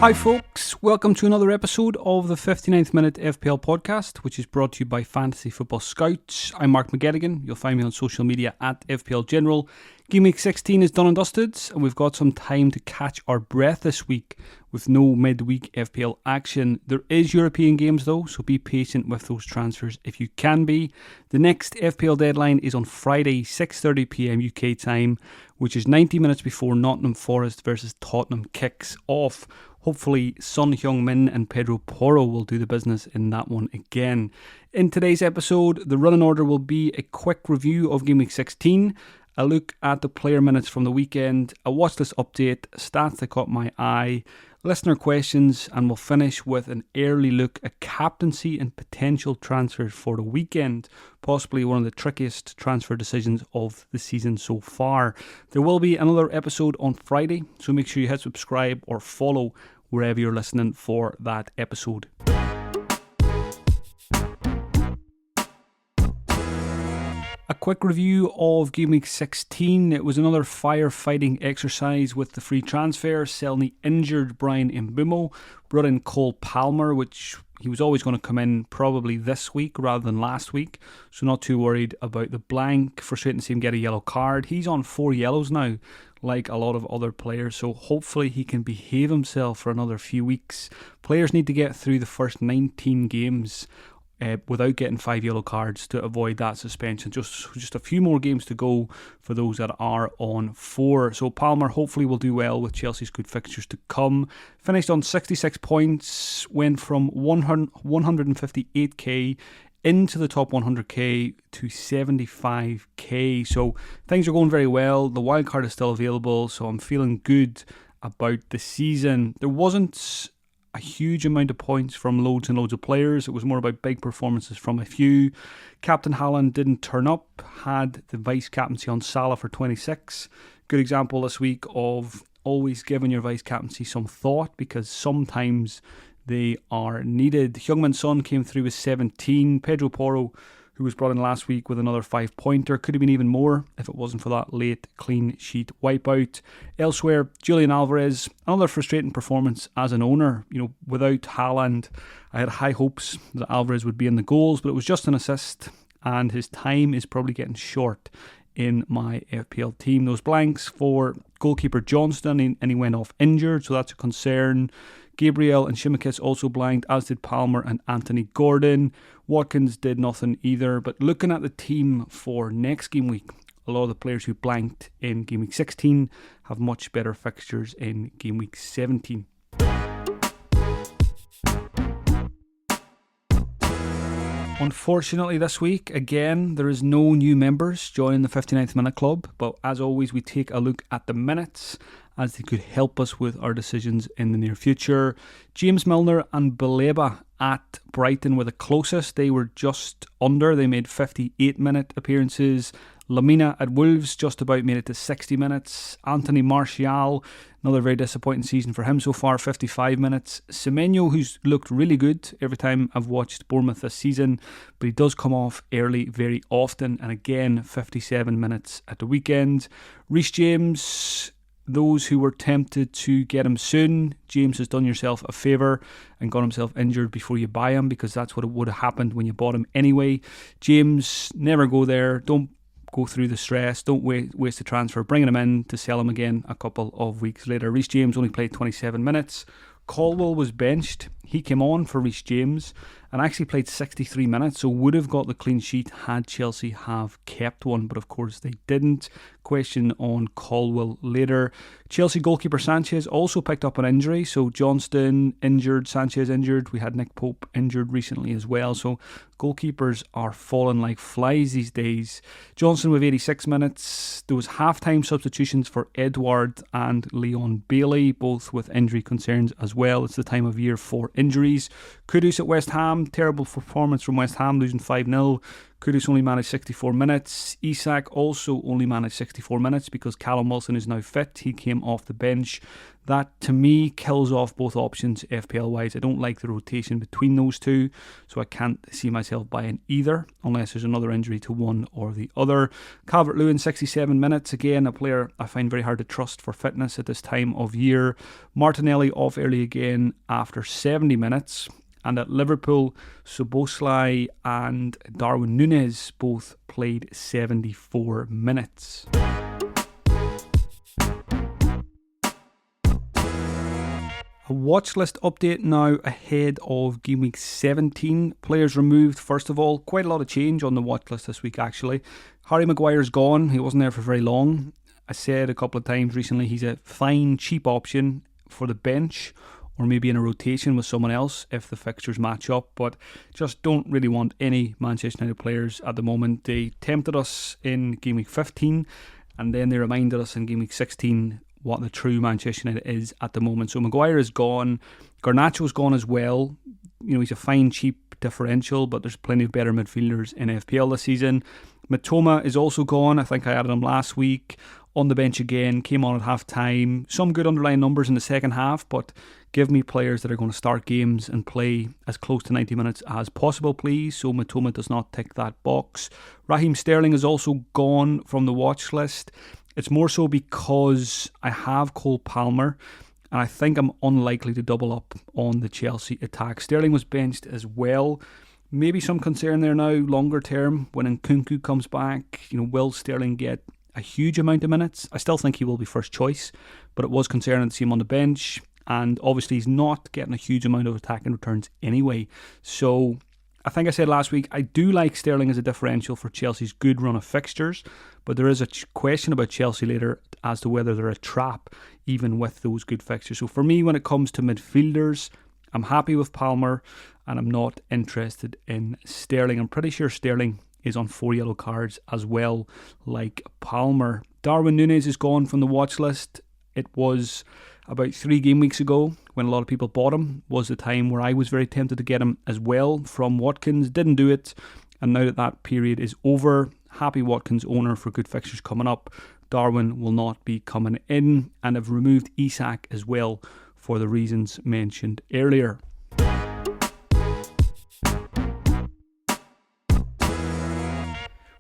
Hi folks, welcome to another episode of the 59th Minute FPL podcast, which is brought to you by Fantasy Football Scouts. I'm Mark McGettigan. You'll find me on social media at FPL General. GW16 is done and dusted, and we've got some time to catch our breath this week with no midweek FPL action. There is European games though, so be patient with those transfers if you can be. The next FPL deadline is on Friday, 6:30pm UK time, which is 90 minutes before Nottingham Forest versus Tottenham kicks off. Hopefully Son Heung-min and Pedro Porro will do the business in that one again. In today's episode, the running order will be a quick review of Game Week 16, a look at the player minutes from the weekend, a watchlist update, stats that caught my eye, listener questions, and we'll finish with an early look at captaincy and potential transfers for the weekend, possibly one of the trickiest transfer decisions of the season so far. There will be another episode on Friday, so make sure you hit subscribe or follow wherever you're listening for that episode. A quick review of Game Week 16. It was another firefighting exercise with the free transfer, selling the injured Brian Mbeumo, brought in Cole Palmer, which he was always going to come in probably this week rather than last week, so not too worried about the blank. Frustrating to see him get a yellow card. He's on 4 yellows now, like a lot of other players, so hopefully he can behave himself for another few weeks. Players need to get through the first 19 games without getting 5 yellow cards to avoid that suspension. Just a few more games to go for those that are on 4. So Palmer hopefully will do well with Chelsea's good fixtures to come. Finished on 66 points, went from 158k into the top 100k to 75k. So things are going very well. The wildcard is still available, so I'm feeling good about the season. There wasn't a huge amount of points from loads and loads of players. It was more about big performances from a few. Captain Haaland didn't turn up, had the vice captaincy on Salah for 26. Good example this week of always giving your vice captaincy some thought, because sometimes they are needed. Heung-min Son came through with 17. Pedro Porro, who was brought in last week with another 5-pointer, could have been even more if it wasn't for that late clean sheet wipeout. Elsewhere, Julian Alvarez, another frustrating performance as an owner. Without Haaland, I had high hopes that Alvarez would be in the goals, but it was just an assist, and his time is probably getting short in my FPL team. Those blanks for goalkeeper Johnston, and he went off injured, so that's a concern. Gabriel and Shimikis also blanked, as did Palmer and Anthony Gordon. Watkins did nothing either. But looking at the team for next game week, a lot of the players who blanked in Game Week 16 have much better fixtures in Game Week 17. Unfortunately this week, again, there is no new members joining the 59th Minute Club, but as always we take a look at the minutes as they could help us with our decisions in the near future. James Milner and Baleba at Brighton were the closest. They were just under. They made 58-minute appearances. Lamina at Wolves just about made it to 60 minutes. Anthony Martial, another very disappointing season for him so far, 55 minutes. Semenyo, who's looked really good every time I've watched Bournemouth this season, but he does come off early very often, and again 57 minutes at the weekend. Reece James, those who were tempted to get him soon, James has done yourself a favour and got himself injured before you buy him, because that's what would have happened when you bought him anyway. James, never go there. Don't go through the stress. Don't waste the transfer, bringing him in to sell him again a couple of weeks later. Reece James only played 27 minutes. Colwill was benched. He came on for Reece James and actually played 63 minutes, so would have got the clean sheet had Chelsea have kept one, but of course they didn't. Question on Colwill later. Chelsea goalkeeper Sanchez also picked up an injury, so Johnston injured, Sanchez injured. We had Nick Pope injured recently as well, so goalkeepers are falling like flies these days. Johnson with 86 minutes. There was half-time substitutions for Edward and Leon Bailey, both with injury concerns as well. It's the time of year for injuries. Kudus at West Ham, terrible performance from West Ham, losing 5-0. Kudus only managed 64 minutes. Isak also only managed 64 minutes because Callum Wilson is now fit. He came off the bench. That, to me, kills off both options FPL-wise. I don't like the rotation between those two, so I can't see myself buying either unless there's another injury to one or the other. Calvert-Lewin, 67 minutes. Again, a player I find very hard to trust for fitness at this time of year. Martinelli off early again after 70 minutes. And at Liverpool, Szoboszlai and Darwin Núñez both played 74 minutes. A watch list update now ahead of game week 17. Players removed, first of all. Quite a lot of change on the watch list this week, actually. Harry Maguire's gone. He wasn't there for very long. I said a couple of times recently he's a fine, cheap option for the bench or maybe in a rotation with someone else if the fixtures match up, but just don't really want any Manchester United players at the moment. They tempted us in game week 15 and then they reminded us in game week 16 what the true Manchester United is at the moment. So Maguire is gone. Garnacho's gone as well. You know, he's a fine, cheap differential, but there's plenty of better midfielders in FPL this season. Mitoma is also gone. I think I added him last week. On the bench again, came on at half time. Some good underlying numbers in the second half, but give me players that are going to start games and play as close to 90 minutes as possible, please. So Mitoma does not tick that box. Raheem Sterling is also gone from the watch list. It's more so because I have Cole Palmer and I think I'm unlikely to double up on the Chelsea attack. Sterling was benched as well. Maybe some concern there now, longer term, when Nkunku comes back. You know, will Sterling get a huge amount of minutes? I still think he will be first choice, but it was concerning to see him on the bench. And obviously he's not getting a huge amount of attacking returns anyway. So I think I said last week, I do like Sterling as a differential for Chelsea's good run of fixtures, but there is a question about Chelsea later as to whether they're a trap even with those good fixtures. So for me, when it comes to midfielders, I'm happy with Palmer and I'm not interested in Sterling. I'm pretty sure Sterling is on 4 yellow cards as well, like Palmer. Darwin Núñez is gone from the watch list. It was about 3 game weeks ago when a lot of people bought him, was the time where I was very tempted to get him as well from Watkins. Didn't do it, and now that that period is over, happy Watkins owner for good fixtures coming up. Darwin will not be coming in, and have removed Isak as well for the reasons mentioned earlier.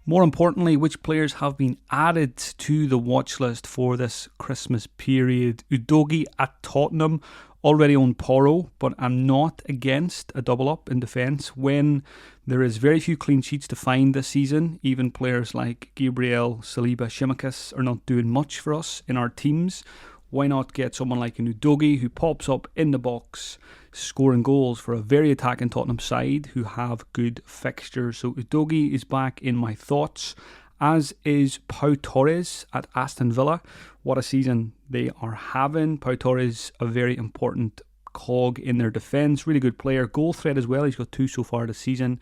More importantly, which players have been added to the watch list for this Christmas period? Udogie at Tottenham, already own Porro, but I'm not against a double up in defence when there is very few clean sheets to find this season. Even players like Gabriel, Saliba, Tsimikas are not doing much for us in our teams. Why not get someone like an Udogie who pops up in the box, scoring goals for a very attacking Tottenham side who have good fixtures. So Udogie is back in my thoughts, as is Pau Torres at Aston Villa. What a season they are having. Pau Torres, a very important cog in their defence. Really good player. Goal threat as well. He's got 2 so far this season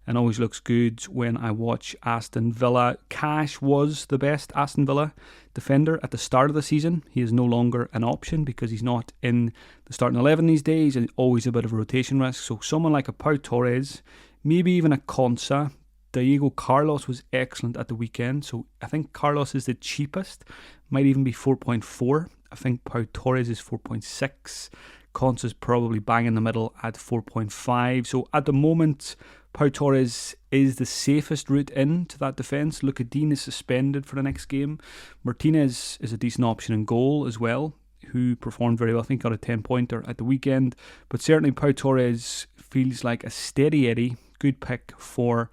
and always looks good when I watch Aston Villa. Cash was the best Aston Villa defender at the start of the season. He is no longer an option because he's not in the starting 11 these days and always a bit of a rotation risk. So someone like a Pau Torres, maybe even a Konsa. Diego Carlos was excellent at the weekend, so I think Carlos is the cheapest, might even be 4.4. I think Pau Torres is 4.6. Konsa's probably bang in the middle at 4.5. So at the moment, Pau Torres is the safest route into that defence. Lucadine is suspended for the next game. Martinez is a decent option in goal as well, who performed very well. I think got a 10-pointer at the weekend. But certainly Pau Torres feels like a steady Eddie. Good pick for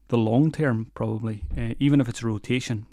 the long term, probably. Even if it's a rotation.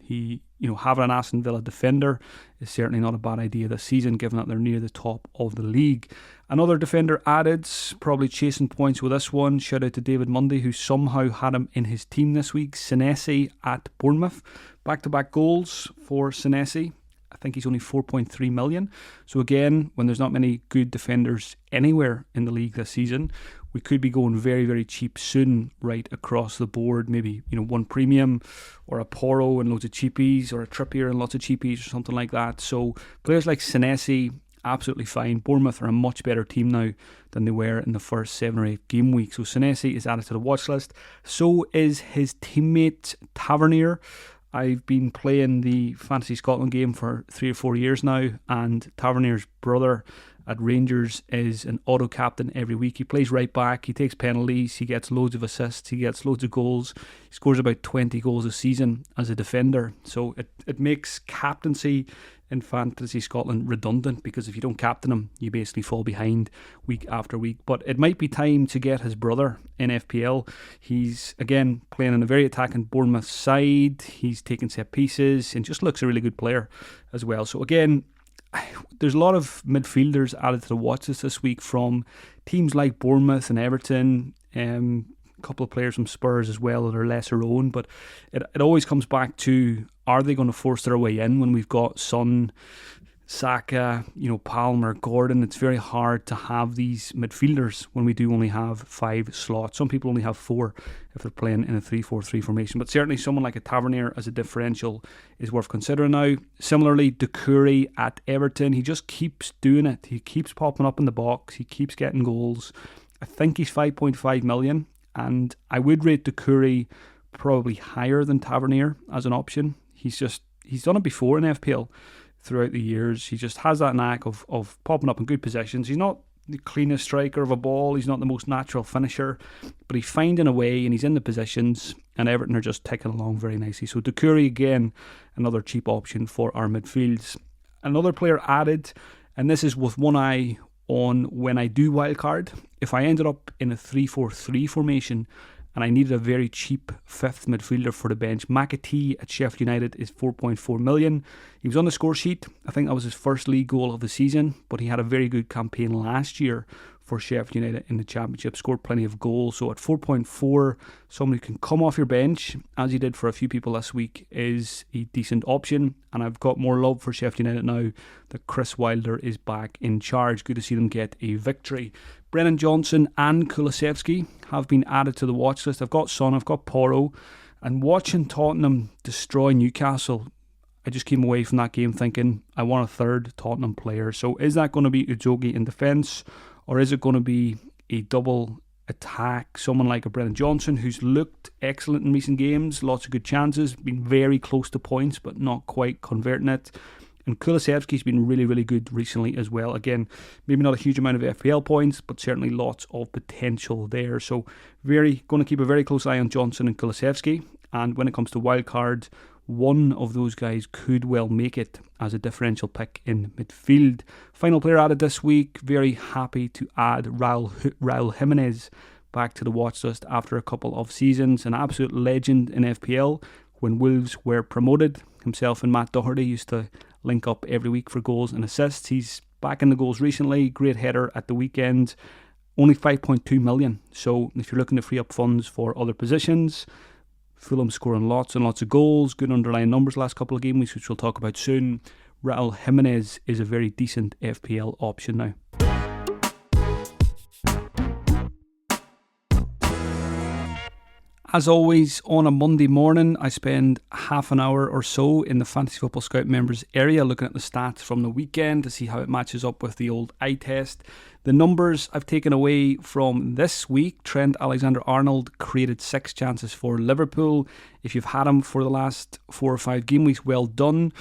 Having an Aston Villa defender is certainly not a bad idea this season, given that they're near the top of the league. Another defender added, probably chasing points with this one. Shout out to David Mundy, who somehow had him in his team this week. Senesi at Bournemouth. Back-to-back goals for Senesi. I think he's only 4.3 million. So again, when there's not many good defenders anywhere in the league this season, we could be going very, very cheap soon right across the board. Maybe, one premium or a Porro and loads of cheapies, or a Trippier and lots of cheapies or something like that. So players like Senesi absolutely fine. Bournemouth are a much better team now than they were in the first 7 or 8 game weeks. So Senesi is added to the watch list. So is his teammate Tavernier. I've been playing the Fantasy Scotland game for 3 or 4 years now, and Tavernier's brother at Rangers is an auto captain every week. He plays right back, he takes penalties, he gets loads of assists, he gets loads of goals. He scores about 20 goals a season as a defender. So it makes captaincy in Fantasy Scotland redundant, because if you don't captain him, you basically fall behind week after week. But it might be time to get his brother in FPL. He's, again, playing in a very attacking Bournemouth side. He's taking set pieces and just looks a really good player as well. So again, there's a lot of midfielders added to the watch list this week from teams like Bournemouth and Everton, a couple of players from Spurs as well that are lesser owned, but it always comes back to, are they going to force their way in when we've got Son, Saka, Palmer, Gordon? It's very hard to have these midfielders when we do only have 5 slots. Some people only have 4 if they're playing in a 3-4-3 formation, but certainly someone like a Tavernier as a differential is worth considering now. Similarly, Doucouré at Everton, he just keeps doing it. He keeps popping up in the box, he keeps getting goals. I think he's 5.5 million, and I would rate Doucouré probably higher than Tavernier as an option. He's done it before in FPL throughout the years. He just has that knack of popping up in good positions. He's not the cleanest striker of a ball, he's not the most natural finisher, but he's finding a way and he's in the positions, and Everton are just ticking along very nicely. So Doucouré, again, another cheap option for our midfields. Another player added, and this is with one eye on when I do wildcard. If I ended up in a 3-4-3 formation and I needed a very cheap 5th midfielder for the bench, McAtee at Sheffield United is 4.4 million. He was on the score sheet. I think that was his first league goal of the season, but he had a very good campaign last year for Sheffield United in the Championship, scored plenty of goals. So at 4.4, somebody who can come off your bench, as he did for a few people this week, is a decent option. And I've got more love for Sheffield United now that Chris Wilder is back in charge. Good to see them get a victory. Brennan Johnson and Kulusevski have been added to the watch list. I've got Son, I've got Porro, and watching Tottenham destroy Newcastle, I just came away from that game thinking I want a third Tottenham player. So is that going to be Udogie in defence, or is it going to be a double attack, someone like a Brennan Johnson who's looked excellent in recent games, lots of good chances, been very close to points but not quite converting it? And Kulusevski's been really, really good recently as well. Again, maybe not a huge amount of FPL points, but certainly lots of potential there. So going to keep a very close eye on Johnson and Kulusevski. And when it comes to wildcard, one of those guys could well make it as a differential pick in midfield. Final player added this week. Very happy to add Raul Jimenez back to the watch list after a couple of seasons. An absolute legend in FPL. When Wolves were promoted, himself and Matt Doherty used to link up every week for goals and assists. He's back in the goals recently. Great header at the weekend. Only 5.2 million. So if you're looking to free up funds for other positions, Fulham scoring lots and lots of goals, good underlying numbers last couple of game weeks, which we'll talk about soon. Raul Jimenez is a very decent FPL option now. As always, on a Monday morning, I spend half an hour or so in the Fantasy Football Scout members area looking at the stats from the weekend to see how it matches up with the old eye test. The numbers I've taken away from this week: Trent Alexander-Arnold created 6 chances for Liverpool. If you've had him for the last 4 or 5 game weeks, well done.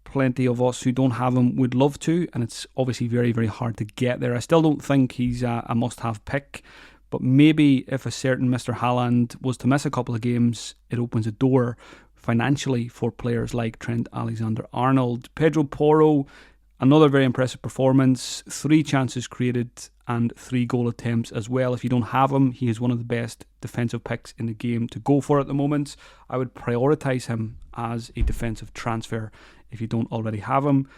Plenty of us who don't have him would love to, and it's obviously very, very hard to get there. I still don't think he's a must-have pick. But maybe if a certain Mr. Haaland was to miss a couple of games, it opens a door financially for players like Trent Alexander-Arnold. Pedro Porro, another very impressive performance. 3 chances created and 3 goal attempts as well. If you don't have him, he is one of the best defensive picks in the game to go for at the moment. I would prioritise him as a defensive transfer if you don't already have him.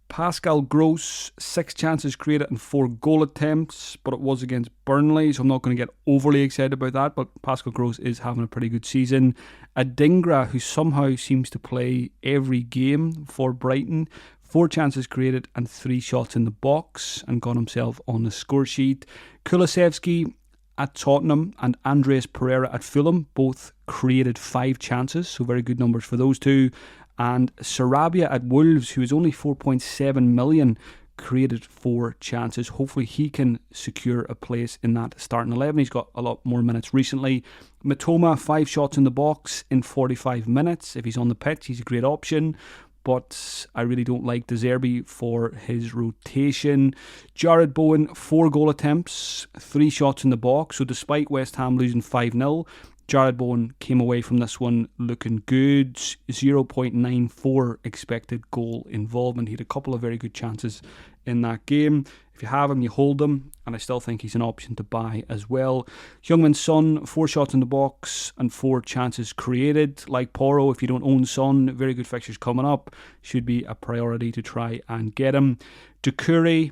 Pascal Gross, 6 chances created and 4 goal attempts, but it was against Burnley, so I'm not going to get overly excited about that, but Pascal Gross is having a pretty good season. Adingra, who somehow seems to play every game for Brighton, 4 chances created and 3 shots in the box, and got himself on the score sheet. Kulusevski at Tottenham and Andreas Pereira at Fulham both created 5 chances, so very good numbers for those two. And Sarabia at Wolves, who is only 4.7 million, created 4 chances. Hopefully he can secure a place in that starting 11. He's got a lot more minutes recently. Mitoma, 5 shots in the box in 45 minutes. If he's on the pitch, he's a great option. But I really don't like De Zerbi for his rotation. Jared Bowen, 4 goal attempts, 3 shots in the box. So despite West Ham losing 5-0, Jared Bowen came away from this one looking good. 0.94 expected goal involvement. He had a couple of very good chances in that game. If you have him, you hold him, and I still think he's an option to buy as well. Heung-min Son, 4 shots in the box and 4 chances created. Like Porro, if you don't own Son, very good fixtures coming up. Should be a priority to try and get him. Doucouré,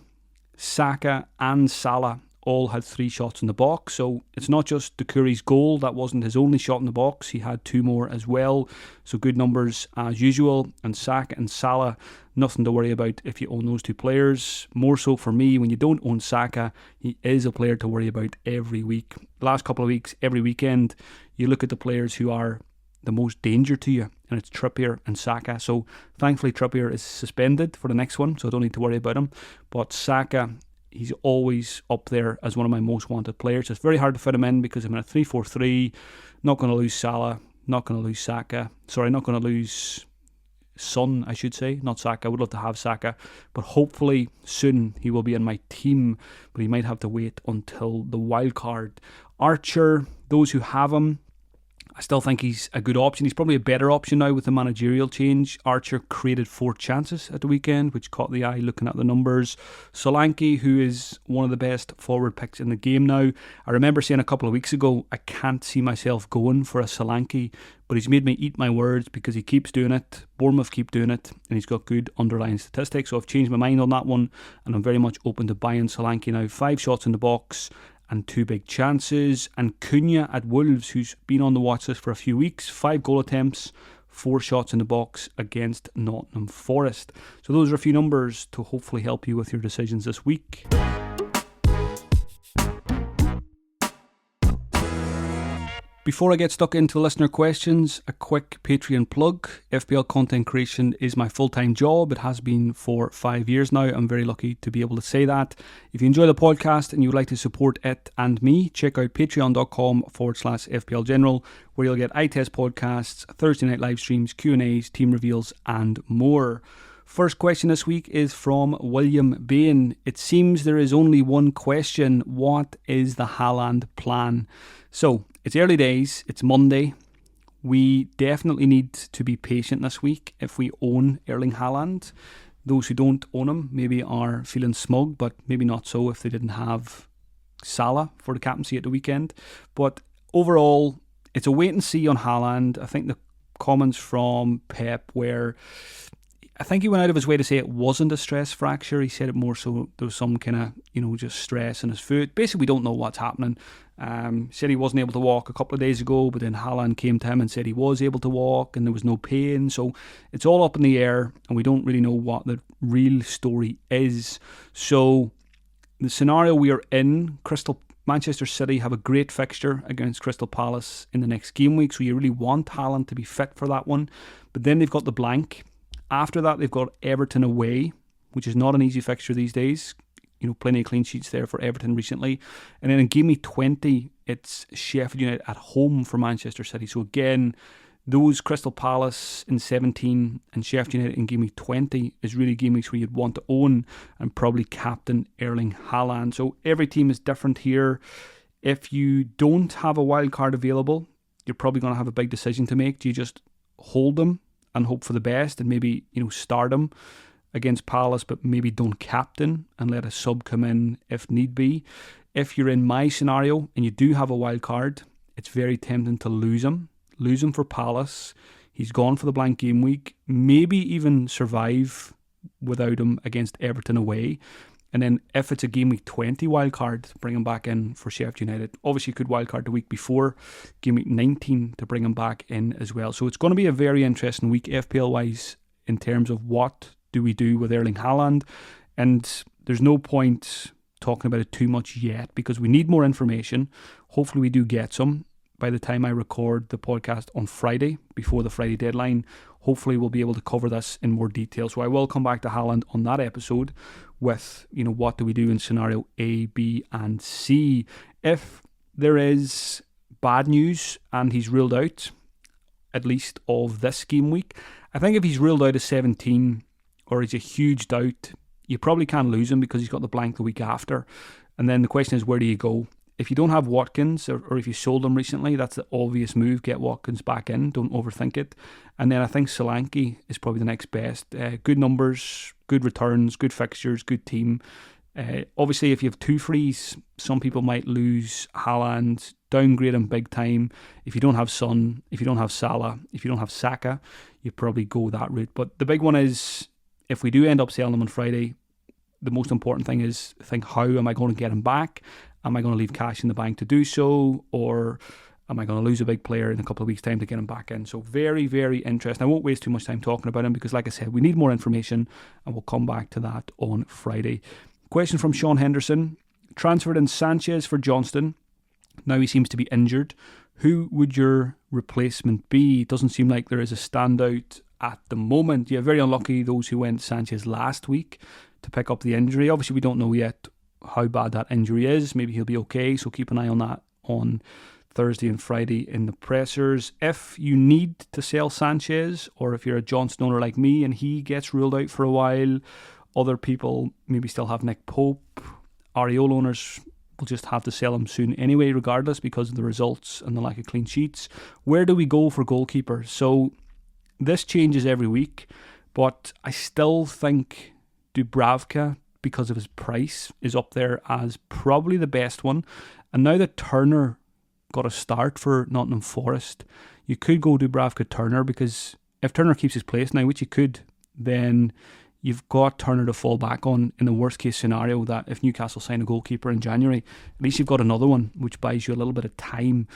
Saka and Salah all had 3 shots in the box. So it's not just Doucouré's goal. That wasn't his only shot in the box. He had 2 more as well. So good numbers as usual. And Saka and Salah, nothing to worry about if you own those 2 players. More so for me, when you don't own Saka, he is a player to worry about every week. The last couple of weeks, every weekend, you look at the players who are the most danger to you, and it's Trippier and Saka. So thankfully Trippier is suspended for the next one, so I don't need to worry about him. But Saka, he's always up there as one of my most wanted players. It's very hard to fit him in because I'm in a 3-4-3. Not going to lose Salah. Not going to lose Saka. Sorry, not going to lose Son, I should say. Not Saka. I would love to have Saka. But hopefully soon he will be in my team. But he might have to wait until the wild card. Archer, those who have him, I still think he's a good option. He's probably a better option now with the managerial change. Archer created 4 chances at the weekend, which caught the eye looking at the numbers. Solanke, who is one of the best forward picks in the game now. I remember saying a couple of weeks ago, I can't see myself going for a Solanke, but he's made me eat my words because he keeps doing it. Bournemouth keep doing it, and he's got good underlying statistics. So I've changed my mind on that one, and I'm very much open to buying Solanke now. 5 shots in the box and 2 big chances. And Cunha at Wolves, who's been on the watch list for a few weeks, 5 goal attempts, 4 shots in the box against Nottingham Forest. So those are a few numbers to hopefully help you with your decisions this week. Before I get stuck into listener questions, a quick Patreon plug. FPL content creation is my full-time job. It has been for 5 years now. I'm very lucky to be able to say that. If you enjoy the podcast and you would like to support it and me, check out patreon.com/FPL General, where you'll get eye test podcasts, Thursday night live streams, Q&As, team reveals, and more. First question this week is from William Bain. It seems there is only one question. What is the Haaland plan? So, it's early days. It's Monday. We definitely need to be patient this week if we own Erling Haaland. Those who don't own him maybe are feeling smug, but maybe not so if they didn't have Salah for the captaincy at the weekend. But overall, it's a wait and see on Haaland. I think the comments from Pep were, I think he went out of his way to say it wasn't a stress fracture. He said it more so there was some kind of, just stress in his foot. Basically, we don't know what's happening. Said he wasn't able to walk a couple of days ago, but then Haaland came to him and said he was able to walk and there was no pain. So it's all up in the air and we don't really know what the real story is. So the scenario we are in, Manchester City have a great fixture against Crystal Palace in the next game week, so you really want Haaland to be fit for that one. But then they've got the blank. After that, they've got Everton away, which is not an easy fixture these days. Plenty of clean sheets there for Everton recently. And then in game week 20, it's Sheffield United at home for Manchester City. So again, those Crystal Palace in 17 and Sheffield United in game week 20 is really game weeks where you'd want to own and probably captain Erling Haaland. So every team is different here. If you don't have a wild card available, you're probably going to have a big decision to make. Do you just hold them and hope for the best and maybe, start them against Palace, but maybe don't captain and let a sub come in if need be? If you're in my scenario and you do have a wild card, it's very tempting to lose him. Lose him for Palace. He's gone for the blank game week. Maybe even survive without him against Everton away. And then if it's a game week 20 wild card, bring him back in for Sheffield United. Obviously, you could wild card the week before, game week 19 to bring him back in as well. So it's going to be a very interesting week FPL-wise in terms of what do we do with Erling Haaland. And there's no point talking about it too much yet because we need more information. Hopefully we do get some. by the time I record the podcast on Friday, before the Friday deadline. Hopefully we'll be able to cover this in more detail. So I will come back to Haaland on that episode with, what do we do in scenario A, B, and C. If there is bad news and he's ruled out, at least of this game week, I think if he's ruled out of 17 or he's a huge doubt, you probably can't lose him because he's got the blank the week after. And then the question is, where do you go? If you don't have Watkins, or if you sold him recently, that's the obvious move. Get Watkins back in. Don't overthink it. And then I think Solanke is probably the next best. Good numbers, good returns, good fixtures, good team. Obviously, if you have two frees, some people might lose Haaland, downgrade him big time. If you don't have Son, if you don't have Salah, if you don't have Saka, you probably go that route. But the big one is, if we do end up selling him on Friday, the most important thing is think, how am I going to get him back? Am I going to leave cash in the bank to do so? Or am I going to lose a big player in a couple of weeks' time to get him back in? So very, very interesting. I won't waste too much time talking about him because, like I said, we need more information and we'll come back to that on Friday. Question from Sean Henderson. Transferred in Sanchez for Johnston. Now he seems to be injured. Who would your replacement be? It doesn't seem like there is a standout at the moment. Yeah, very unlucky those who went Sanchez last week to pick up the injury. Obviously, we don't know yet how bad that injury is. Maybe he'll be okay, so keep an eye on that on Thursday and Friday in the pressers. If you need to sell Sanchez, or if you're a Johnston owner like me and he gets ruled out for a while, other people maybe still have Nick Pope. Areola owners will just have to sell him soon anyway, regardless, because of the results and the lack of clean sheets. Where do we go for goalkeeper? So this changes every week, but I still think Dubravka, because of his price, is up there as probably the best one. And now that Turner got a start for Nottingham Forest, you could go Dubravka Turner, because if Turner keeps his place now, which he could, then you've got Turner to fall back on in the worst case scenario, that if Newcastle sign a goalkeeper in January, at least you've got another one, which buys you a little bit of time,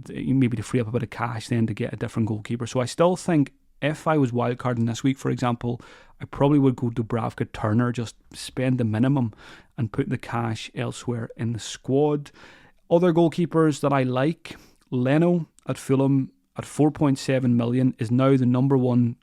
maybe to free up a bit of cash then to get a different goalkeeper. So I still think if I was wildcarding this week, for example, I probably would go Dubravka Turner, just spend the minimum and put the cash elsewhere in the squad. Other goalkeepers that I like, Leno at Fulham at 4.7 million is now the number one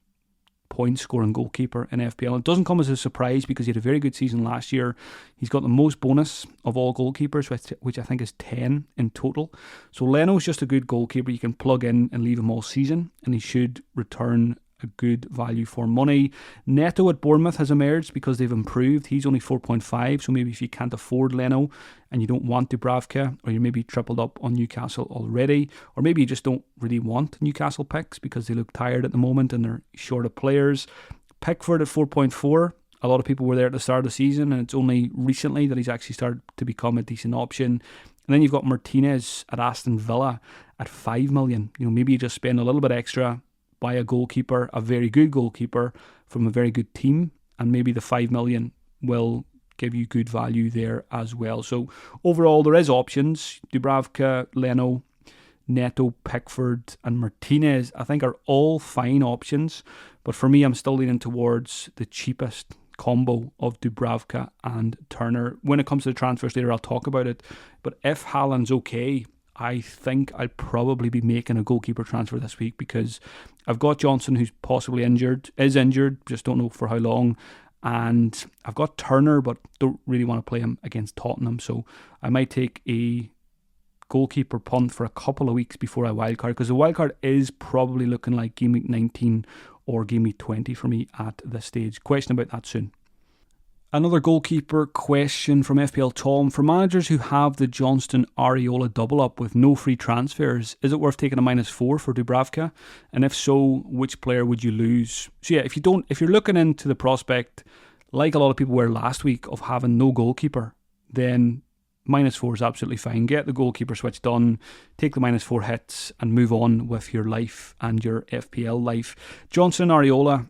point scoring goalkeeper in FPL. It doesn't come as a surprise because he had a very good season last year. He's got the most bonus of all goalkeepers, which I think is 10 in total. So Leno's just a good goalkeeper you can plug in and leave him all season, and he should return a good value for money. Neto at Bournemouth has emerged because they've improved. He's only 4.5, so maybe if you can't afford Leno and you don't want Dubravka, or you're maybe tripled up on Newcastle already, or maybe you just don't really want Newcastle picks because they look tired at the moment and they're short of players. Pickford at 4.4. A lot of people were there at the start of the season, and it's only recently that he's actually started to become a decent option. And then you've got Martinez at Aston Villa at 5 million. Maybe you just spend a little bit extra, buy a goalkeeper, a very good goalkeeper from a very good team, and maybe the 5 million will give you good value there as well. So overall, there is options. Dubravka, Leno, Neto, Pickford and Martinez, I think, are all fine options. But for me, I'm still leaning towards the cheapest combo of Dubravka and Turner. When it comes to the transfers later, I'll talk about it. But if Haaland's okay, I think I'll probably be making a goalkeeper transfer this week, because I've got Johnson, who's possibly injured, just don't know for how long. And I've got Turner, but don't really want to play him against Tottenham. So I might take a goalkeeper punt for a couple of weeks before I wildcard, because the wildcard is probably looking like game week 19 or game week 20 for me at this stage. Question about that soon. Another goalkeeper question from FPL Tom. For managers who have the Johnston Areola double up with no free transfers, is it worth taking a -4 for Dubravka? And if so, which player would you lose? So yeah, if you're looking into the prospect, like a lot of people were last week, of having no goalkeeper, then -4 is absolutely fine. Get the goalkeeper switch done, take the -4 hits and move on with your life and your FPL life. Johnston Areola,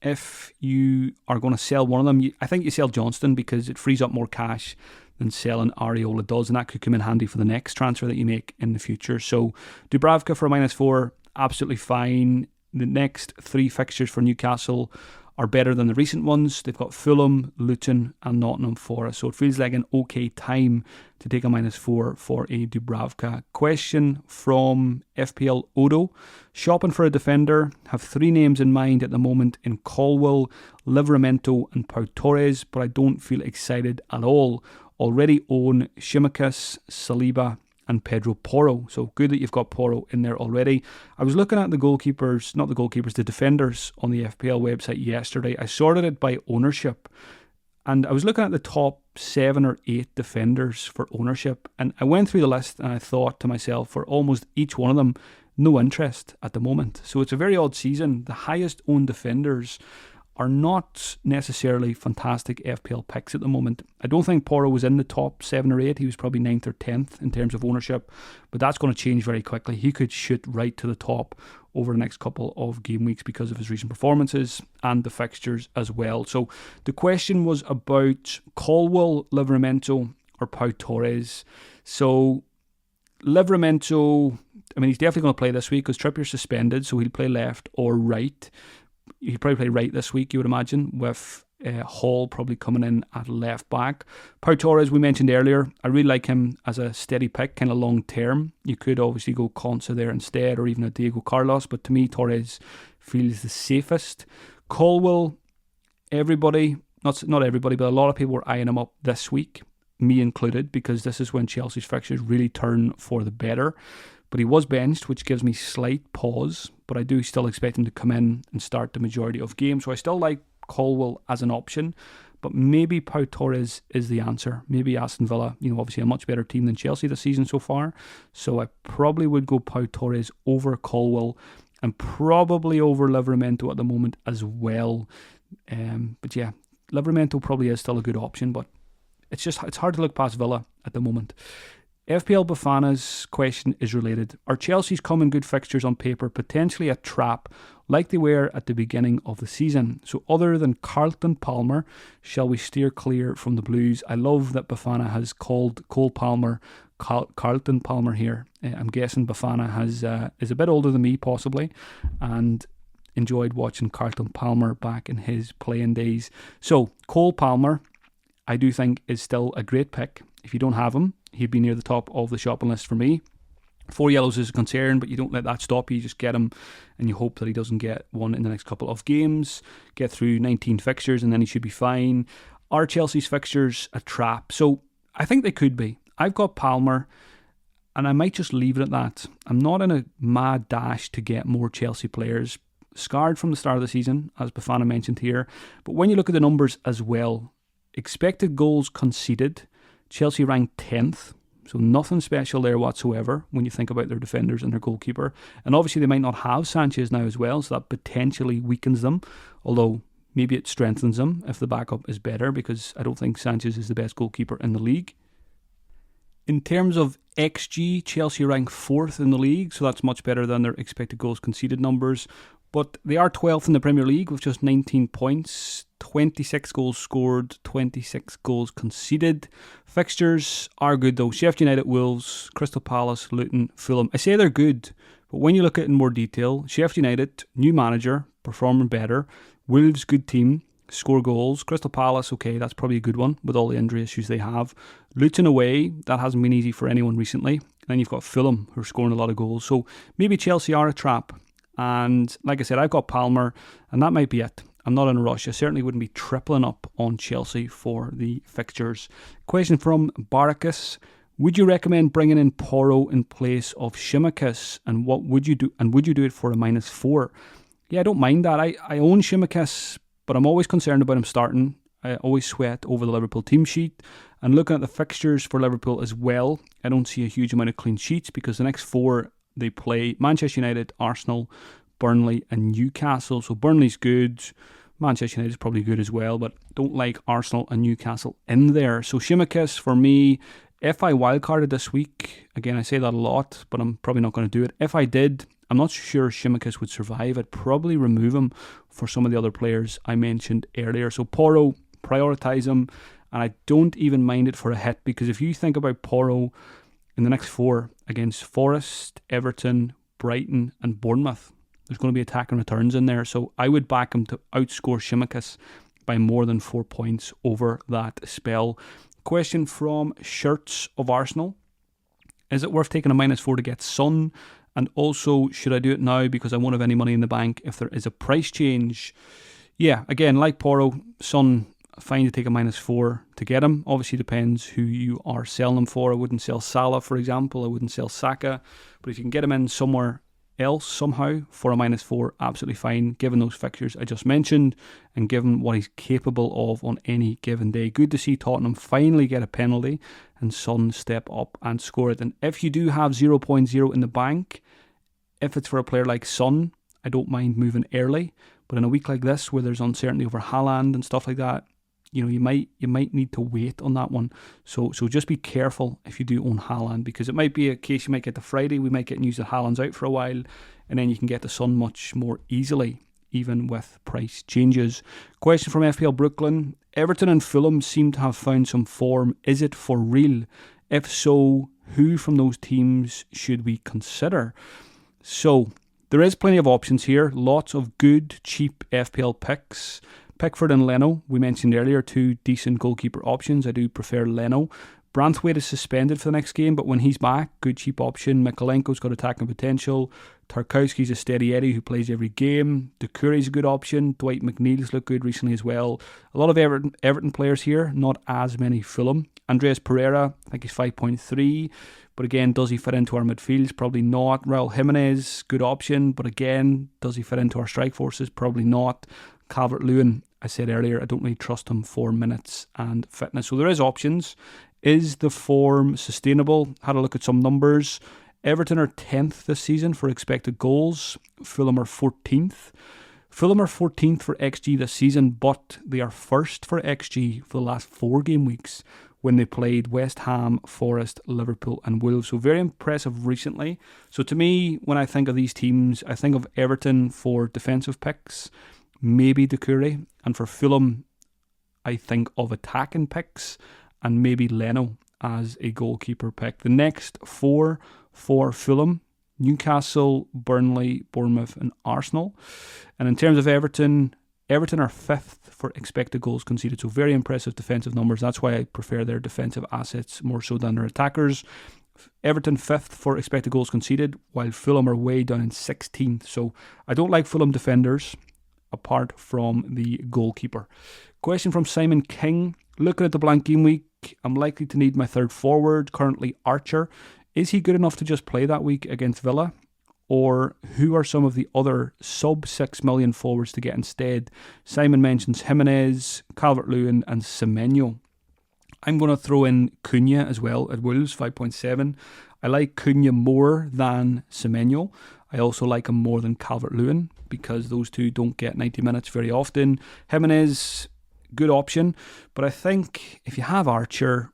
if you are going to sell one of them, I think you sell Johnston because it frees up more cash than selling Areola does, and that could come in handy for the next transfer that you make in the future. So Dubravka for a -4, absolutely fine. The next 3 fixtures for Newcastle are better than the recent ones. They've got Fulham, Luton and Nottingham Forest. So it feels like an okay time to take a -4 for a Dubravka. Question from FPL Odo. Shopping for a defender. Have 3 names in mind at the moment in Colwill, Livramento and Pau Torres, but I don't feel excited at all. Already own Tsimikas, Saliba and Pedro Porro. So good that you've got Porro in there already. I was looking at the defenders on the FPL website yesterday. I sorted it by ownership. And I was looking at the top 7 or 8 defenders for ownership. And I went through the list and I thought to myself, for almost each one of them, no interest at the moment. So it's a very odd season. The highest owned defenders are not necessarily fantastic FPL picks at the moment. I don't think Porro was in the top 7 or 8. He was probably 9th or 10th in terms of ownership, but that's going to change very quickly. He could shoot right to the top over the next couple of game weeks because of his recent performances and the fixtures as well. So the question was about Colwill, Livramento or Pau Torres. So Livramento, I mean, he's definitely going to play this week because Trippier's suspended, so he'll play left or right. He'll probably play right this week, you would imagine, with Hall probably coming in at left back. Pau Torres, we mentioned earlier, I really like him as a steady pick, kind of long term. You could obviously go Consa there instead, or even a Diego Carlos, but to me, Torres feels the safest. Colwill, everybody, not everybody, but a lot of people were eyeing him up this week, me included, because this is when Chelsea's fixtures really turn for the better. But he was benched, which gives me slight pause, but I do still expect him to come in and start the majority of games. So I still like Colwill as an option, but maybe Pau Torres is the answer. Maybe Aston Villa, obviously a much better team than Chelsea this season so far. So I probably would go Pau Torres over Colwill and probably over Livramento at the moment as well. But yeah, Livramento probably is still a good option, but it's hard to look past Villa at the moment. FPL Bafana's question is related. Are Chelsea's common good fixtures on paper potentially a trap like they were at the beginning of the season? So other than Carlton Palmer, shall we steer clear from the Blues? I love that Bafana has called Cole Palmer Carlton Palmer here. I'm guessing Bafana is a bit older than me possibly and enjoyed watching Carlton Palmer back in his playing days. So Cole Palmer, I do think is still a great pick. If you don't have him, he'd be near the top of the shopping list for me. 4 yellows is a concern, but you don't let that stop you. You just get him and you hope that he doesn't get one in the next couple of games. Get through 19 fixtures and then he should be fine. Are Chelsea's fixtures a trap? So I think they could be. I've got Palmer and I might just leave it at that. I'm not in a mad dash to get more Chelsea players. Scarred from the start of the season, as Bafana mentioned here. But when you look at the numbers as well, expected goals conceded, Chelsea ranked 10th, so nothing special there whatsoever when you think about their defenders and their goalkeeper. And obviously they might not have Sanchez now as well, so that potentially weakens them, although maybe it strengthens them if the backup is better, because I don't think Sanchez is the best goalkeeper in the league. In terms of XG, Chelsea ranked 4th in the league, so that's much better than their expected goals conceded numbers. But they are 12th in the Premier League with just 19 points, 26 goals scored, 26 goals conceded. Fixtures are good though. Sheffield United, Wolves, Crystal Palace, Luton, Fulham. I say they're good, but when you look at it in more detail, Sheffield United, new manager, performing better. Wolves, good team, score goals. Crystal Palace, okay, that's probably a good one with all the injury issues they have. Luton away, that hasn't been easy for anyone recently. And then you've got Fulham, who are scoring a lot of goals. So maybe Chelsea are a trap. And like I said, I've got Palmer, and that might be it. I'm not in a rush. I certainly wouldn't be tripling up on Chelsea for the fixtures. Question from Barakas. Would you recommend bringing in Porro in place of Tsimikas? And what would you do? And would you do it for a -4? Yeah, I don't mind that. I own Tsimikas, but I'm always concerned about him starting. I always sweat over the Liverpool team sheet. And looking at the fixtures for Liverpool as well, I don't see a huge amount of clean sheets because the next 4 they play Manchester United, Arsenal, Burnley and Newcastle. So Burnley's good. Manchester United is probably good as well, but don't like Arsenal and Newcastle in there. So Tsimikas for me, if I wildcarded this week, again I say that a lot, but I'm probably not going to do it. If I did, I'm not sure Tsimikas would survive. I'd probably remove him for some of the other players I mentioned earlier. So Porro, prioritise him, and I don't even mind it for a hit, because if you think about Porro in the next 4 against Forest, Everton, Brighton and Bournemouth, There's going to be attacking returns in there. So I would back him to outscore Tsimikas by more than 4 points over that spell. Question from Shirts of Arsenal. Is it worth taking a -4 to get Son? And also, should I do it now because I won't have any money in the bank if there is a price change? Yeah, again, like Porro, Son, fine to take a -4 to get him. Obviously depends who you are selling him for. I wouldn't sell Salah, for example. I wouldn't sell Saka. But if you can get him in somewhere else somehow for a -4, absolutely fine, given those fixtures I just mentioned and given what he's capable of on any given day. Good to see Tottenham finally get a penalty and Son step up and score it. And if you do have 0.0 in the bank, if it's for a player like Son, I don't mind moving early. But in a week like this where there's uncertainty over Haaland and stuff like that, you might need to wait on that one. So just be careful if you do own Haaland, because it might be a case you might get to Friday, we might get news that Haaland's out for a while, and then you can get the Son much more easily, even with price changes. Question from FPL Brooklyn. Everton and Fulham seem to have found some form. Is it for real? If so, who from those teams should we consider? So there is plenty of options here. Lots of good, cheap FPL picks. Pickford and Leno, we mentioned earlier, 2 decent goalkeeper options. I do prefer Leno. Branthwaite is suspended for the next game, but when he's back, good cheap option. Mikalenko's got attacking potential. Tarkowski's a steady Eddie who plays every game. Doucouré's a good option. Dwight McNeil's looked good recently as well. A lot of Everton players here, not as many Fulham. Andreas Pereira, I think he's 5.3. But again, does he fit into our midfields? Probably not. Raul Jimenez, good option. But again, does he fit into our strike forces? Probably not. Calvert-Lewin, I said earlier, I don't really trust him for minutes and fitness. So there is options. Is the form sustainable? Had a look at some numbers. Everton are 10th this season for expected goals. Fulham are 14th. Fulham are 14th for XG this season, but they are first for XG for the last 4 game weeks when they played West Ham, Forest, Liverpool and Wolves. So very impressive recently. So to me, when I think of these teams, I think of Everton for defensive picks, maybe Doucouré, and for Fulham, I think of attacking picks and maybe Leno as a goalkeeper pick. The next 4 for Fulham: Newcastle, Burnley, Bournemouth and Arsenal. And in terms of Everton are 5th for expected goals conceded, so very impressive defensive numbers. That's why I prefer their defensive assets more so than their attackers. Everton 5th for expected goals conceded, while Fulham are way down in 16th. So I don't like Fulham defenders apart from the goalkeeper. Question from Simon King. Looking at the blank game week, I'm likely to need my third forward, currently Archer. Is he good enough to just play that week against Villa? Or who are some of the other sub 6 million forwards to get instead? Simon mentions Jimenez, Calvert-Lewin and Semenyo. I'm going to throw in Cunha as well at Wolves, 5.7. I like Cunha more than Semenyo. I also like him more than Calvert-Lewin because those two don't get 90 minutes very often. Jimenez, good option. But I think if you have Archer,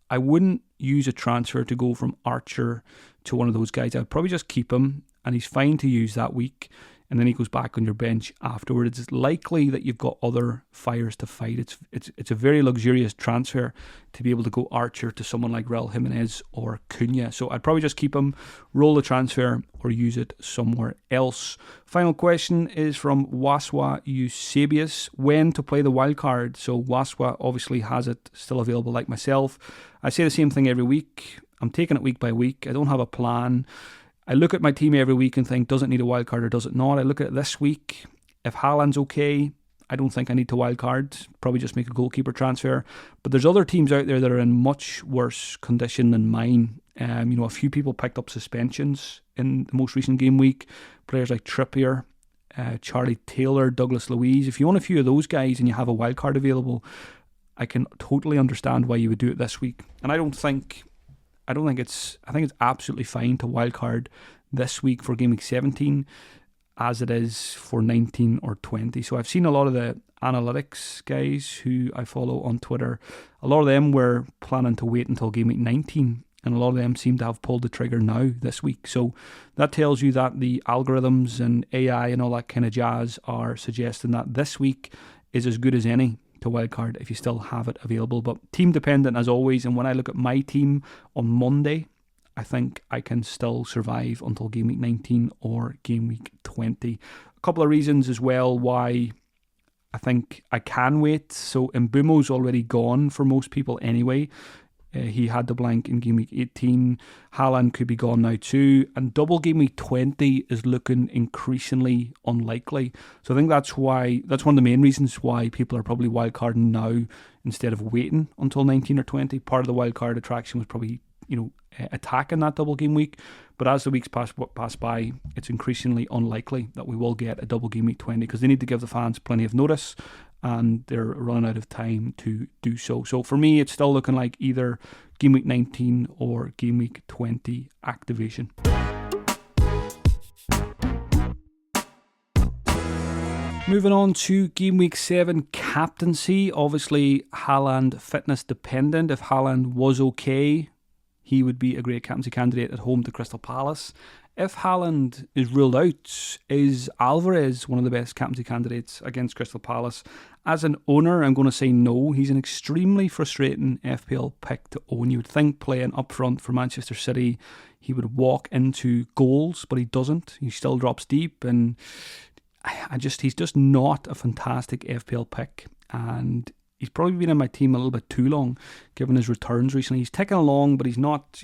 I wouldn't use a transfer to go from Archer to one of those guys. I'd probably just keep him and he's fine to use that week. And then he goes back on your bench afterwards. It's likely that you've got other fires to fight. It's a very luxurious transfer to be able to go Archer to someone like Raul Jimenez or Cunha. So I'd probably just keep him, roll the transfer, or use it somewhere else. Final question is from Waswa Eusebius. When to play the wild card? So Waswa obviously has it still available like myself. I say the same thing every week. I'm taking it week by week. I don't have a plan. I look at my team every week and think, does it need a wild card or does it not? I look at it this week. If Haaland's okay, I don't think I need to wild card. Probably just make a goalkeeper transfer. But there's other teams out there that are in much worse condition than mine. A few people picked up suspensions in the most recent game week. Players like Trippier, Charlie Taylor, Douglas Luiz. If you want a few of those guys and you have a wild card available, I can totally understand why you would do it this week. And I think it's absolutely fine to wildcard this week for game week 17 as it is for 19 or 20. So I've seen a lot of the analytics guys who I follow on Twitter. A lot of them were planning to wait until game week 19 and a lot of them seem to have pulled the trigger now this week. So that tells you that the algorithms and AI and all that kind of jazz are suggesting that this week is as good as any to wildcard if you still have it available. But team dependent as always, and when I look at my team on Monday, I think I can still survive until game week 19 or game week 20. 20. A couple of reasons as well why I think I can wait. So Mbumo's already gone for most people anyway. He had the blank in game week 18. Haaland could be gone now too. And double game week 20 is looking increasingly unlikely. So I think that's one of the main reasons why people are probably wildcarding now instead of waiting until 19 or 20. Part of the wildcard attraction was probably, attacking that double game week. But as the weeks pass by, it's increasingly unlikely that we will get a double game week 20 because they need to give the fans plenty of notice and they're running out of time to do so. So for me, it's still looking like either game week 19 or game week 20 activation. Moving on to game week 7 captaincy. Obviously, Haaland fitness dependent. If Haaland was okay, he would be a great captaincy candidate at home to Crystal Palace. If Haaland is ruled out, is Alvarez one of the best captaincy candidates against Crystal Palace? As an owner, I'm going to say no. He's an extremely frustrating FPL pick to own. You would think playing up front for Manchester City, he would walk into goals, but he doesn't. He still drops deep, and he's just not a fantastic FPL pick. And he's probably been in my team a little bit too long, given his returns recently. He's ticking along, but he's not,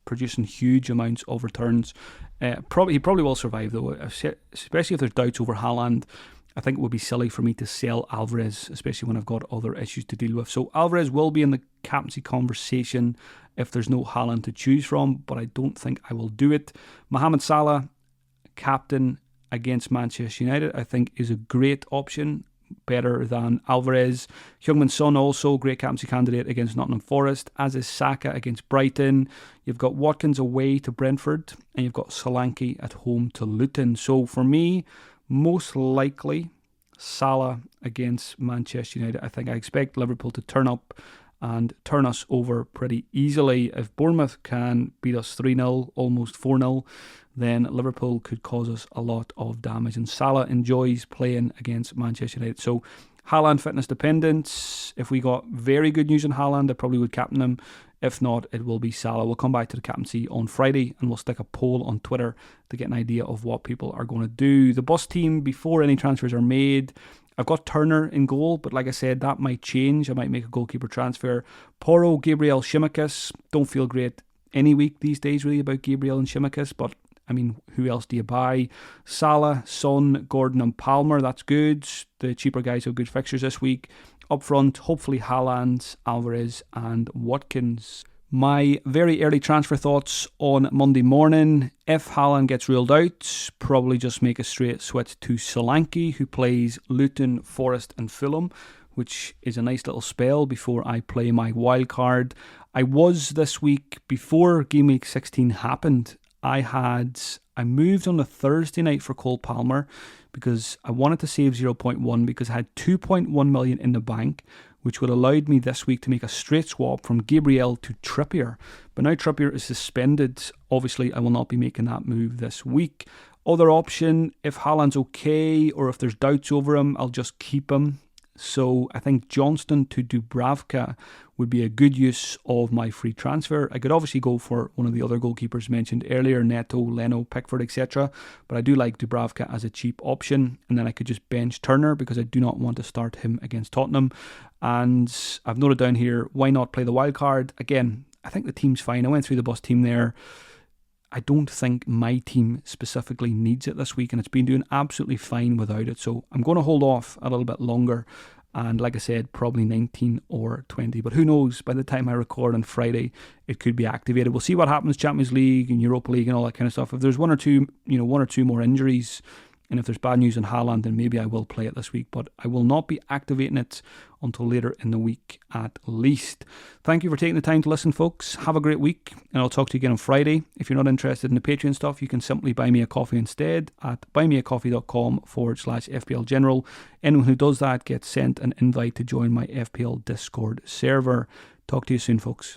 producing huge amounts of returns. He probably will survive though, especially if there's doubts over Haaland. I think it would be silly for me to sell Alvarez, especially when I've got other issues to deal with. So Alvarez will be in the captaincy conversation if there's no Haaland to choose from, but I don't think I will do it. Mohamed Salah, captain against Manchester United, I think is a great option, better than Alvarez. Heung-min Son also great captaincy candidate against Nottingham Forest, as is Saka against Brighton. You've got Watkins away to Brentford, and you've got Solanke at home to Luton. So for me, most likely Salah against Manchester United. I expect Liverpool to turn up and turn us over pretty easily. If Bournemouth can beat us 3-0, almost 4-0, then Liverpool could cause us a lot of damage. And Salah enjoys playing against Manchester United. So Haaland fitness dependent. If we got very good news on Haaland, I probably would captain him. If not, it will be Salah. We'll come back to the captaincy on Friday and we'll stick a poll on Twitter to get an idea of what people are going to do. The bus team, before any transfers are made, I've got Turner in goal, but like I said, that might change. I might make a goalkeeper transfer. Porro, Gabriel, Tsimikas. Don't feel great any week these days really about Gabriel and Tsimikas, but I mean, who else do you buy? Salah, Son, Gordon and Palmer, that's good. The cheaper guys have good fixtures this week. Up front, hopefully Haaland, Alvarez and Watkins. My very early transfer thoughts on Monday morning. If Haaland gets ruled out, probably just make a straight switch to Solanke, who plays Luton, Forest and Fulham, which is a nice little spell before I play my wild card. I was this week, before game week 16 happened, I moved on the Thursday night for Cole Palmer because I wanted to save 0.1 because I had 2.1 million in the bank, which would have allowed me this week to make a straight swap from Gabriel to Trippier. But now Trippier is suspended. Obviously, I will not be making that move this week. Other option, if Haaland's okay or if there's doubts over him, I'll just keep him. So I think Johnston to Dubravka would be a good use of my free transfer. I could obviously go for one of the other goalkeepers mentioned earlier, Neto, Leno, Pickford, etc. But I do like Dubravka as a cheap option. And then I could just bench Turner because I do not want to start him against Tottenham. And I've noted down here, why not play the wild card? Again, I think the team's fine. I went through the bus team there. I don't think my team specifically needs it this week, and it's been doing absolutely fine without it. So I'm going to hold off a little bit longer. And like I said, probably 19 or 20. But who knows, by the time I record on Friday, it could be activated. We'll see what happens, Champions League and Europa League and all that kind of stuff. If there's one or two more injuries, and if there's bad news on Haaland, then maybe I will play it this week. But I will not be activating it until later in the week at least. Thank you for taking the time to listen, folks. Have a great week, and I'll talk to you again on Friday. If you're not interested in the Patreon stuff, you can simply buy me a coffee instead at buymeacoffee.com/FPL General. Anyone who does that gets sent an invite to join my FPL Discord server. Talk to you soon, folks.